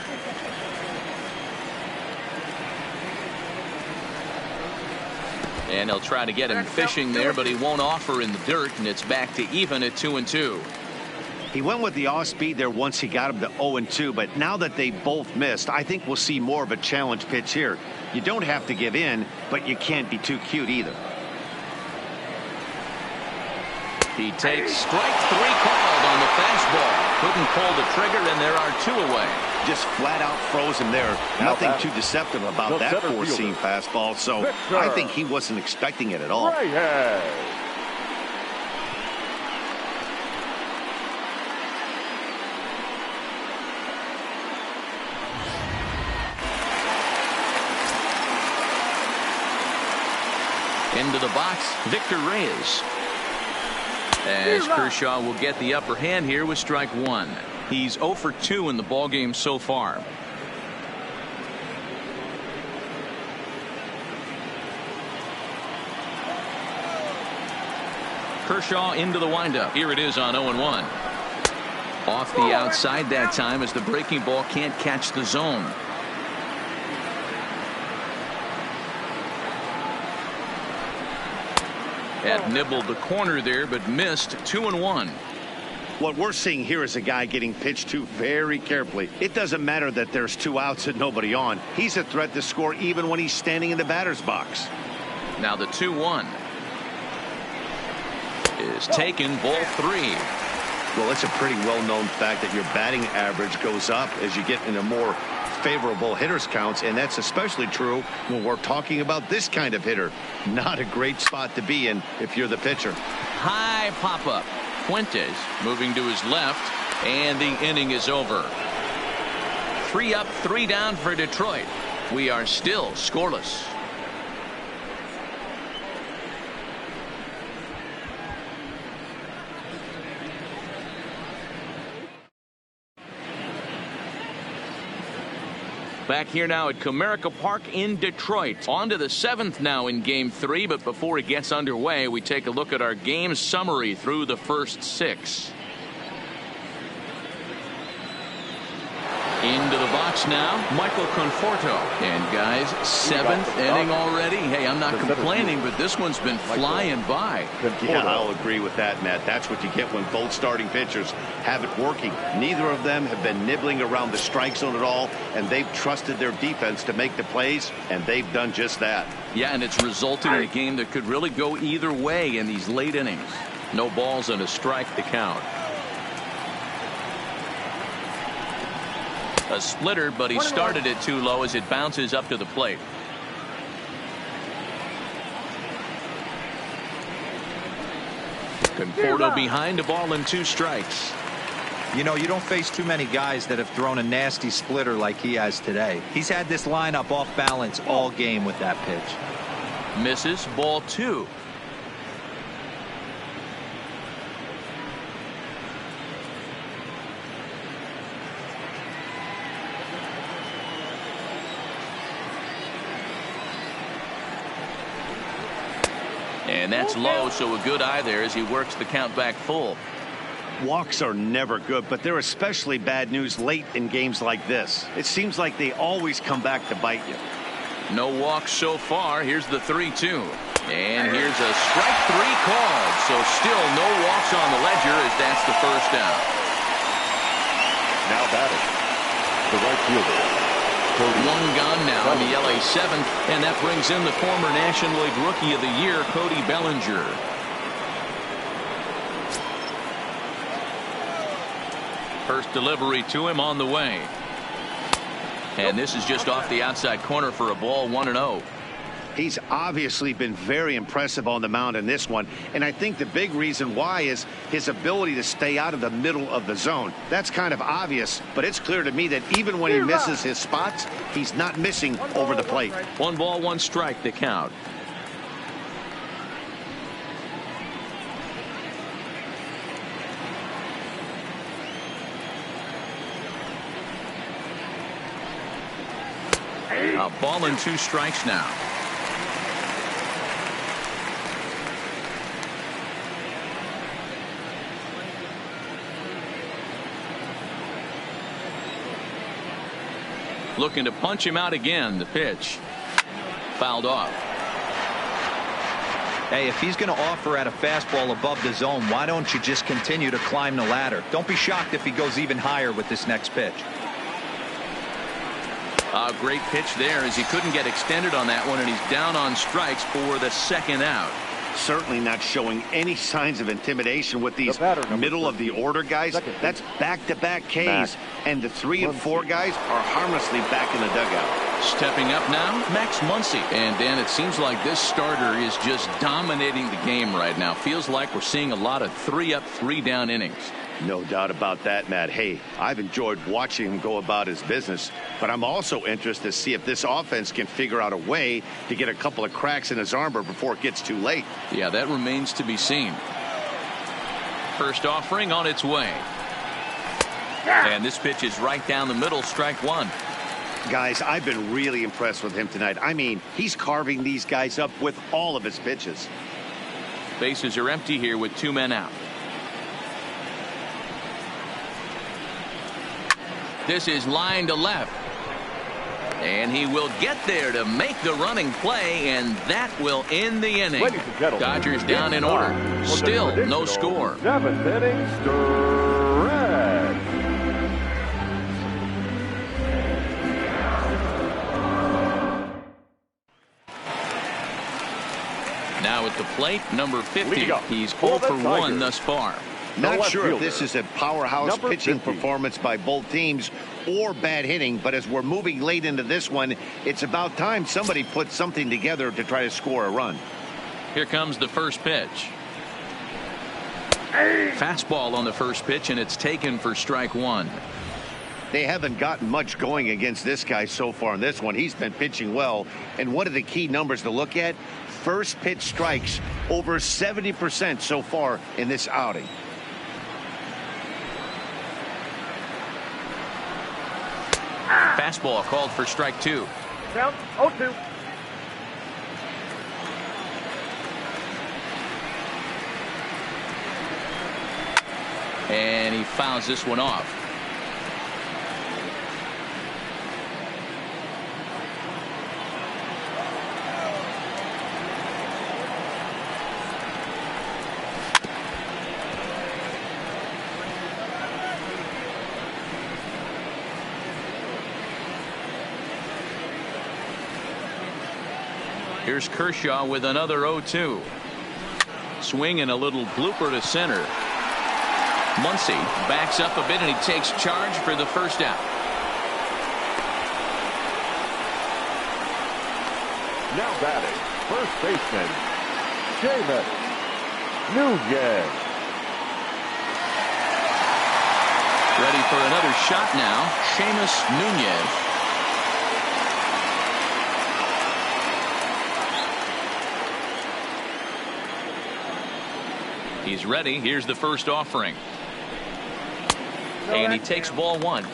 And he'll try to get him fishing there, but he won't offer in the dirt, and it's back to even at 2-2. He went with the off-speed there once he got him to 0-2, but now that they both missed, I think we'll see more of a challenge pitch here. You don't have to give in, but you can't be too cute either. He takes strike 3 called on the fastball. Couldn't pull the trigger, and there are 2 away. Just flat out froze him there. Nothing too deceptive about that four-seam fastball, so I think he wasn't expecting it at all. Into the box, Victor Reyes. As Kershaw will get the upper hand here with strike 1. He's 0 for 2 in the ballgame so far. Kershaw into the windup. Here it is on 0-1. Off the outside that time as the breaking ball can't catch the zone. Had nibbled the corner there, but missed. 2-1. What we're seeing here is a guy getting pitched to very carefully. It doesn't matter that there's 2 outs and nobody on. He's a threat to score even when he's standing in the batter's box. Now the 2-1 is taken, ball 3. Well, it's a pretty well-known fact that your batting average goes up as you get into more favorable hitters counts, and that's especially true when we're talking about this kind of hitter. Not a great spot to be in if you're the pitcher. High pop-up. Fuentes moving to his left, and the inning is over. 3 up, 3 down for Detroit. We are still scoreless. Back here now at Comerica Park in Detroit. On to the 7th now in Game 3, but before it gets underway, we take a look at our game summary through the first 6. Into the box now, Michael Conforto. And guys, 7th inning already. Hey, I'm not complaining, but this one's been flying by. Yeah, I'll agree with that, Matt. That's what you get when both starting pitchers have it working. Neither of them have been nibbling around the strike zone at all, and they've trusted their defense to make the plays, and they've done just that. Yeah, and it's resulted in a game that could really go either way in these late innings. No balls and a strike to count. A splitter, but he started it too low as it bounces up to the plate. Conforto behind, a ball and 2 strikes. You know, you don't face too many guys that have thrown a nasty splitter like he has today. He's had this lineup off balance all game with that pitch. Misses, ball 2. And that's low, so a good eye there as he works the count back full. Walks are never good, but they're especially bad news late in games like this. It seems like they always come back to bite you. No walks so far. Here's the 3-2. And here's a strike 3 called. So still no walks on the ledger as that's the first down. Now batting, the right fielder. One gone now in the LA 7th, and that brings in the former National League Rookie of the Year, Cody Bellinger. First delivery to him on the way. And this is just off the outside corner for a ball, 1-0. He's obviously been very impressive on the mound in this one, and I think the big reason why is his ability to stay out of the middle of the zone. That's kind of obvious, but it's clear to me that even when he misses his spots, he's not missing over the plate. 1 ball, 1 strike to count. A ball and 2 strikes now. Looking to punch him out again. The pitch fouled off. Hey, if he's going to offer at a fastball above the zone, why don't you just continue to climb the ladder? Don't be shocked if he goes even higher with this next pitch. A great pitch there as he couldn't get extended on that one, and he's down on strikes for the second out. Certainly not showing any signs of intimidation with these middle of the order guys. That's back-to-back Ks, and the 3 and 4 guys are harmlessly back in the dugout. Stepping up now, Max Muncy. And Dan, it seems like this starter is just dominating the game right now. Feels like we're seeing a lot of 3-up, 3-down innings. No doubt about that, Matt. Hey, I've enjoyed watching him go about his business, but I'm also interested to see if this offense can figure out a way to get a couple of cracks in his armor before it gets too late. Yeah, that remains to be seen. First offering on its way. And this pitch is right down the middle, strike one. Guys, I've been really impressed with him tonight. I mean, he's carving these guys up with all of his pitches. Bases are empty here with 2 men out. This is line to left. And he will get there to make the running play, and that will end the inning. Dodgers down in order. Still no score. 7th inning stretch. Now at the plate, number 50. He's 0 for 1 thus far. Not sure if this is a powerhouse pitching performance by both teams or bad hitting, but as we're moving late into this one, it's about time somebody put something together to try to score a run. Here comes the first pitch. Fastball on the first pitch, and it's taken for strike one. They haven't gotten much going against this guy so far in this one. He's been pitching well, and one of the key numbers to look at, first pitch strikes over 70% so far in this outing. Fastball called for strike two. Count 0-2. And he fouls this one off. Here's Kershaw with another 0-2. Swing and a little blooper to center. Muncy backs up a bit and he takes charge for the first out. Now batting, first baseman, Seamus Nunez. Ready for another shot now, Seamus Nunez. He's ready. Here's the first offering. And he takes ball one.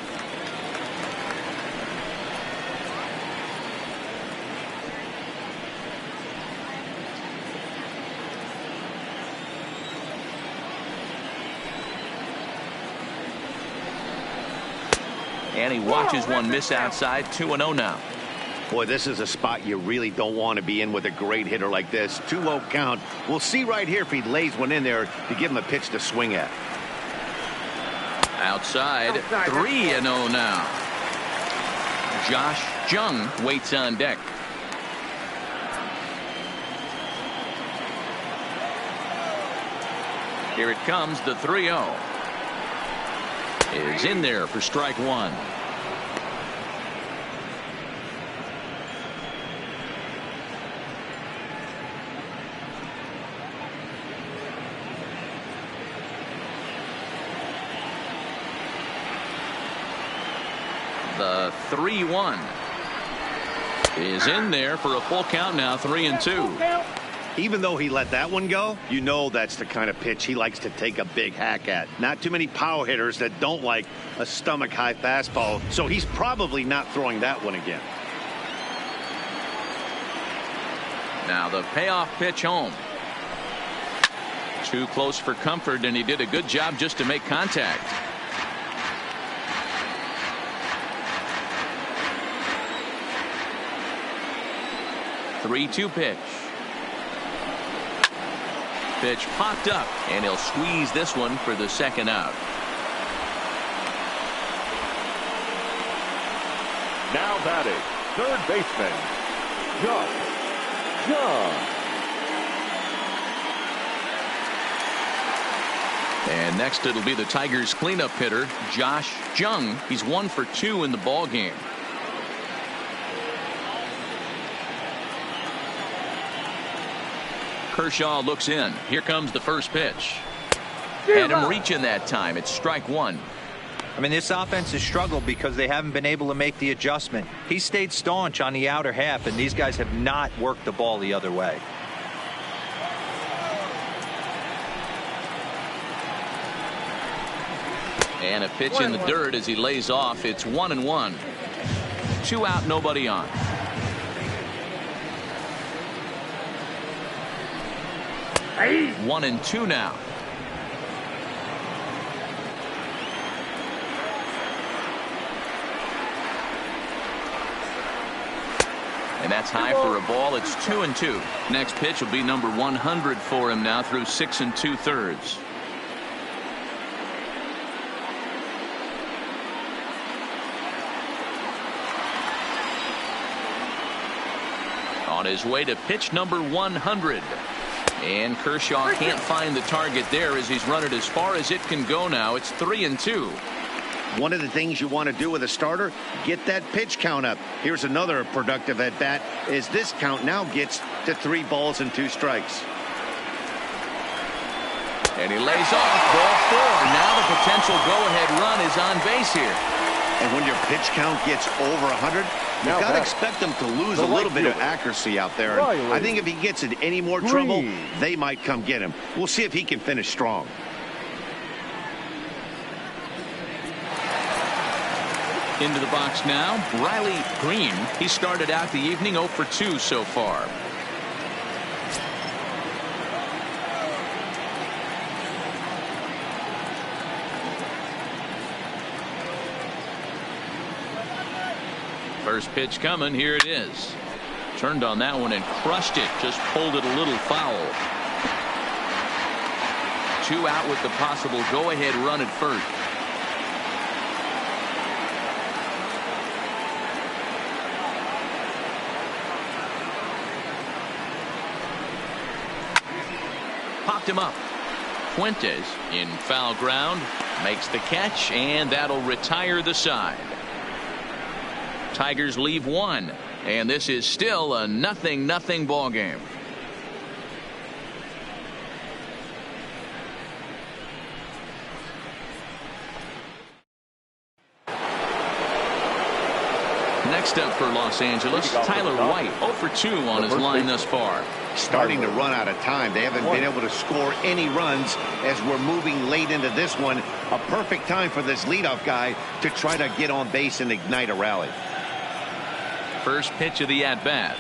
And he watches one miss outside. 2-0 now. Boy, this is a spot you really don't want to be in with a great hitter like this. 2-0 count. We'll see right here if he lays one in there to give him a pitch to swing at. Outside, 3-0 now. Josh Jung waits on deck. Here it comes, the 3-0. Is in there for strike one. The 3-1 is in there for a full count now, 3-2. Even though he let that one go, you know that's the kind of pitch he likes to take a big hack at. Not too many power hitters that don't like a stomach high fastball, so he's probably not throwing that one again. Now the payoff pitch home. Too close for comfort, and he did a good job just to make contact. 3-2 pitch. Pitch popped up, and he'll squeeze this one for the second out. Now batting, third baseman, John. And next it'll be the Tigers cleanup hitter, Josh Jung. He's 1 for 2 in the ball game. Kershaw looks in. Here comes the first pitch. Had him reaching that time. It's strike one. I mean, this offense has struggled because they haven't been able to make the adjustment. He stayed staunch on the outer half, and these guys have not worked the ball the other way. And a pitch in the dirt as he lays off. It's 1-1. 2 out, nobody on. Hey. 1-2 now. And that's high for a ball. It's 2-2. Next pitch will be number 100 for him now through 6 2/3. On his way to pitch number 100. And Kershaw can't find the target there as he's run it as far as it can go now. It's 3-2. One of the things you want to do with a starter, get that pitch count up. Here's another productive at bat as this count now gets to 3 balls and 2 strikes. And he lays off ball 4. Now the potential go-ahead run is on base here. And when your pitch count gets over 100, you've got to expect them to lose a little bit of accuracy out there. And I think if he gets in any more trouble, they might come get him. We'll see if he can finish strong. Into the box now, Riley Green. He started out the evening 0 for 2 so far. First pitch coming. Here it is. Turned on that one and crushed it. Just pulled it a little foul. 2 out with the possible go-ahead run at first. Popped him up. Fuentes in foul ground makes the catch, and that'll retire the side. Tigers leave 1, and this is still a 0-0 ball game. Next up for Los Angeles, Tyler White 0 for 2 on his line thus far. Starting to run out of time. They haven't been able to score any runs as we're moving late into this one. A perfect time for this leadoff guy to try to get on base and ignite a rally. First pitch of the at-bat.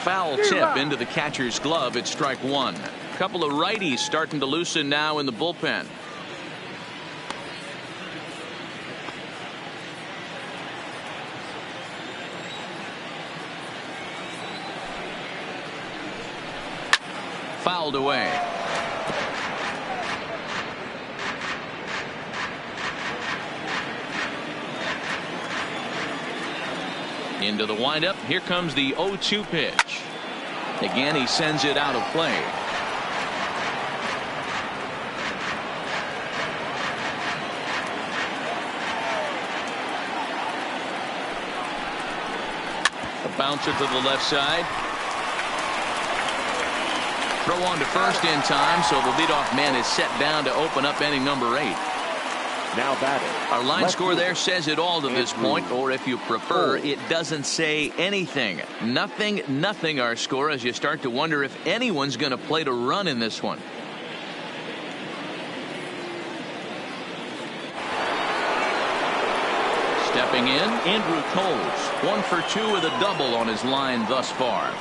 Foul tip into the catcher's glove. It's strike 1. A couple of righties starting to loosen now in the bullpen. Fouled away. Into the windup. Here comes the 0-2 pitch. Again, he sends it out of play. A bouncer to the left side. Throw on to first in time, so the leadoff man is set down to open up inning number 8. Now batting. Our line score there says it all to this point, or if you prefer, it doesn't say anything. 0-0 our score as you start to wonder if anyone's going to play to run in this one. Stepping in, Andrew Toles, 1 for 2 with a double on his line thus far.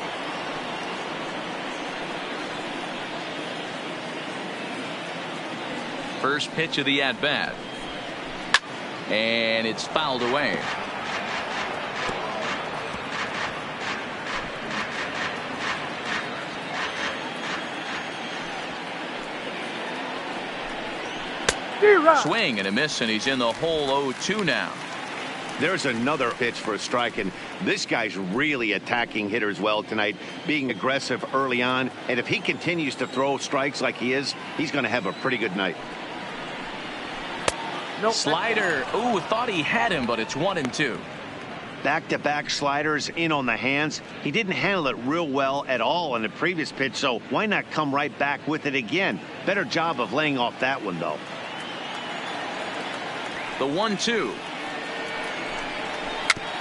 First pitch of the at-bat. And it's fouled away. Swing and a miss, and he's in the hole 0-2 now. There's another pitch for a strike, and this guy's really attacking hitters well tonight, being aggressive early on. And if he continues to throw strikes like he is, he's going to have a pretty good night. Slider. Ooh, thought he had him, but it's 1-2. Back-to-back sliders in on the hands. He didn't handle it real well at all in the previous pitch, so why not come right back with it again? Better job of laying off that one, though. The 1-2.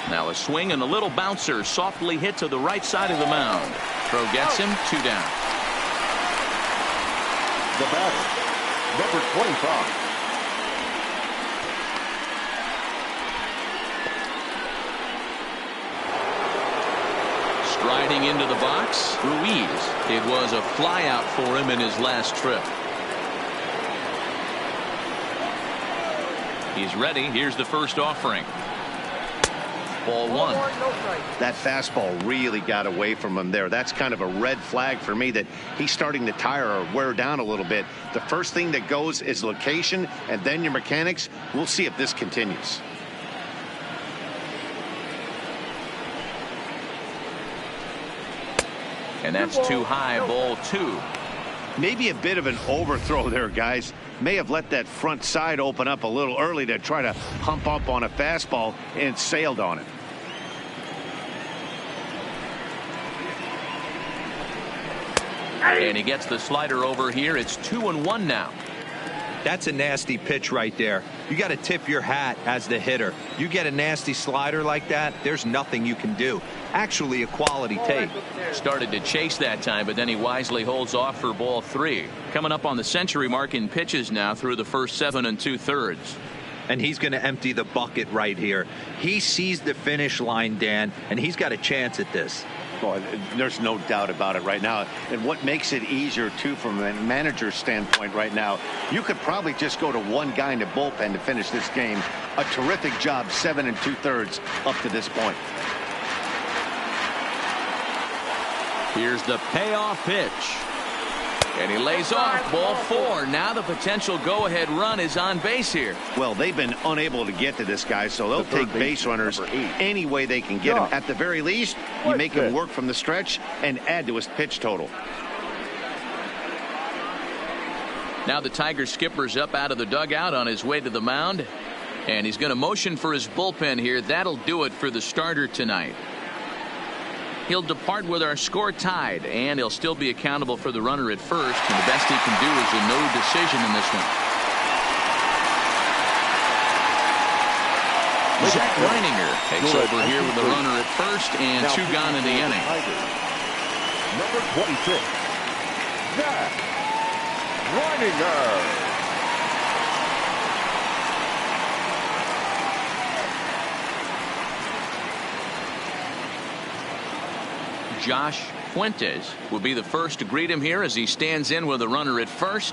Now a swing and a little bouncer softly hit to the right side of the mound. Throw gets him, 2 down. The batter, number 25. Striding into the box, Ruiz. It was a flyout for him in his last trip. He's ready. Here's the first offering. Ball 1. That fastball really got away from him there. That's kind of a red flag for me that he's starting to tire or wear down a little bit. The first thing that goes is location and then your mechanics. We'll see if this continues. And that's too high, ball 2. Maybe a bit of an overthrow there, guys. May have let that front side open up a little early to try to hump up on a fastball and sailed on it. And he gets the slider over here. It's 2-1 now. That's a nasty pitch right there. You got to tip your hat as the hitter. You get a nasty slider like that, there's nothing you can do. Actually, a quality take. Started to chase that time, but then he wisely holds off for ball 3. Coming up on the century mark in pitches now through the first 7 2/3. And he's going to empty the bucket right here. He sees the finish line, Dan, and he's got a chance at this. Boy, there's no doubt about it right now. And what makes it easier, too, from a manager's standpoint right now, you could probably just go to one guy in the bullpen to finish this game. A terrific job, 7 2/3 up to this point. Here's the payoff pitch. And he lays off, ball 4. Now the potential go-ahead run is on base here. Well, they've been unable to get to this guy, so they'll take base runners any way they can get him. At the very least, you make him work from the stretch and add to his pitch total. Now the Tiger skipper's up out of the dugout on his way to the mound. And he's going to motion for his bullpen here. That'll do it for the starter tonight. He'll depart with our score tied, and he'll still be accountable for the runner at first, and the best he can do is a no decision in this one. Zach Reininger takes over here with the runner at first and 2 gone in the inning. Number 26, Zach Reininger. Josh Fuentes will be the first to greet him here as he stands in with a runner at first.